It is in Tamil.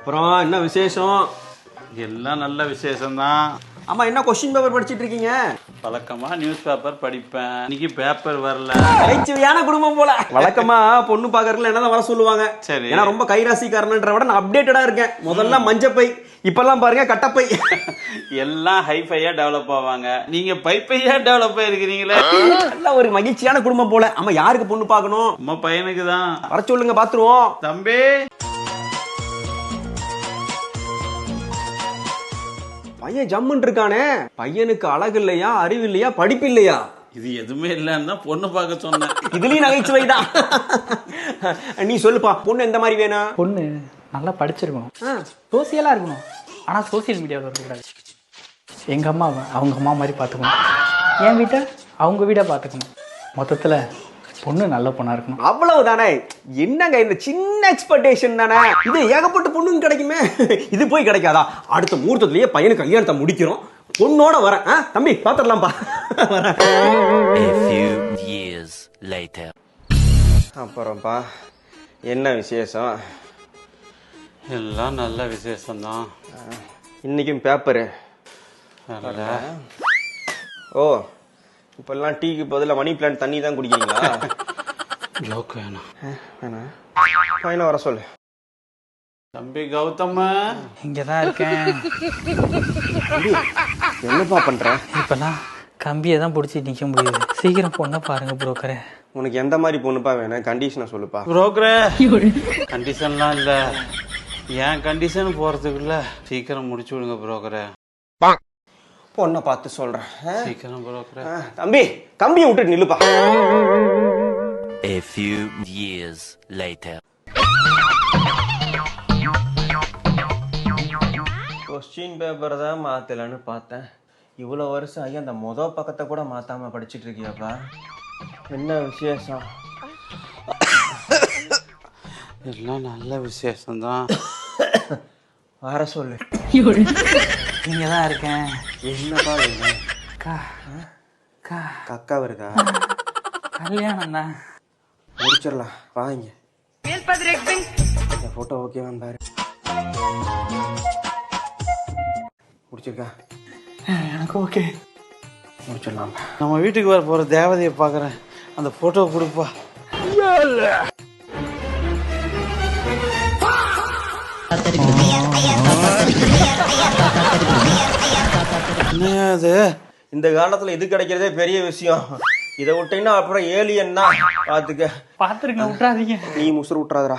அப்புறம் என்ன விசேஷம்? எல்லாம் நல்ல விசேஷம்தான். ஆமா, என்ன கொஸ்டின் பேப்பர் படிச்சிட்டு இருக்கீங்க? வழக்கமா நியூஸ் பேப்பர் படிப்பேன். இன்னைக்கு பேப்பர் வரல. நகைச்சுவையான குடும்பம் போல. வழக்கமா பொண்ணு பாக்கறதுல என்னதான் வர சொல்லுவாங்க. சரி. ஏன்னா ரொம்ப கைராசிக்காரன்ற விட நான் அப்டேட்டடா இருக்கேன். முதல்ல மஞ்சப்பை, இப்பெல்லாம் பாருங்க கட்டப்பை. எல்லாம் ஹைஃபையா டெவலப் ஆவாங்க. நீங்க பைப்பையா டெவலப் ஆயிருக்கிறீங்களே. நல்ல ஒரு மகிழ்ச்சியான குடும்பம் போல. ஆமா, யாருக்கு பொண்ணு பார்க்கணும்? நம்ம பையனுக்கு தான். வர சொல்லுங்க, பாத்துருவோம். தம்பி, பையன் ஜம்முன் இருக்கானே. பையனுக்கு அழகு இல்லையா, அறிவு இல்லையா, படிப்பு இல்லையா? இது எதுவுமே இல்லைன்னா பொண்ணு பார்க்க சொன்னேன். இதுலயும் நகைச்சுவைதான். நீ சொல்லுப்பா, பொண்ணு எந்த மாதிரி வேணும்? பொண்ணு நல்லா படிச்சிருக்கணும், சோசியலாக இருக்கணும். ஆனால் சோசியல் மீடியாவில் இருக்கக்கூடாது. எங்கள் அம்மாவை அவங்க அம்மா மாதிரி பார்த்துக்கணும், என் வீட்டை அவங்க வீடை பார்த்துக்கணும். மொத்தத்தில் பொண்ணு நல்ல பொண்ணாக இருக்கணும். அவ்வளவுதானே. என்னங்க இந்த சின்ன எக்ஸ்பெக்டேஷன் தானே. இது ஏகப்பட்ட பொண்ணுங்க கிடைக்குமே. இது போய் கிடைக்காதா? அடுத்த முகூர்த்தத்திலேயே பையனுக்கு கல்யாணத்தை முடிக்கிறோம். பொண்ணோட வரேன். தம்பி பாத்துடலாம்பா. அப்புறம்ப்பா என்ன விசேஷம்? எல்லாம் நல்ல விசேஷம்தான். இன்னைக்கும் பேப்பரு. ஓ, இப்பெல்லாம் டீக்கு பதிலா மணி பிளான்ட் தண்ணி தான் குடிக்கிறீங்களா? ஜோக் வேணும். வேணாம், பையனை வர சொல்லு. தம்பி கௌதம, இங்கே தான் இருக்கேன். என்னப்பா பண்ற? இப்போல்லாம் கம்பியை தான் பிடிச்சி நிற்க முடியுது. சீக்கிரம் பொண்ணை பாருங்க புரோக்கரே. உனக்கு எந்த மாதிரி பொண்ணுப்பா வேணும்? கண்டிஷனை சொல்லுப்பா. புரோக்கரே, கண்டிஷன்லாம் இல்ல. என் கண்டிஷன் போறதுக்குள்ள சீக்கிரம் முடிச்சு விடுங்க புரோக்கரே. பொண்ணை பார்த்து சொல்றேன். சீக்கிரம் புரோக்கரே. தம்பி, கம்பியை விட்டு நில்லுப்பா. A few years later. Question paper தான் மாத்தலன்னு பார்த்தேன். இவ்வளவு வருஷம் ஆகி அந்த மொதல் பக்கத்தை கூட மாத்தாம படிச்சுட்டு இருக்கியாப்பா. என்ன விசேஷம்? எல்லாம் நல்ல விசேஷம்தான். வர சொல்லு. இங்கே தான் இருக்கேன். என்னப்பா வேணும்? கக்கா வருதா? கல்யாணம் தான். முடிச்சிடலாம், வாங்க. இந்த போட்டோ ஓகேவான்னு பாரு. முடிச்சிருக்கா? எனக்கு ஓகே. முடிச்சிடலாம். நம்ம வீட்டுக்கு வர போற தேவதையை பாக்குறேன். அந்த போட்டோ கொடுப்பா. என்னது? இந்த காலத்துல இது கிடைக்கிறதே பெரிய விஷயம். இதை விட்டீங்கன்னா அப்புறம் ஏலியன் தான். பாத்துக்க. பார்த்துருங்க, விட்றாதீங்க. நீ முசுறு விட்டுறாதடா.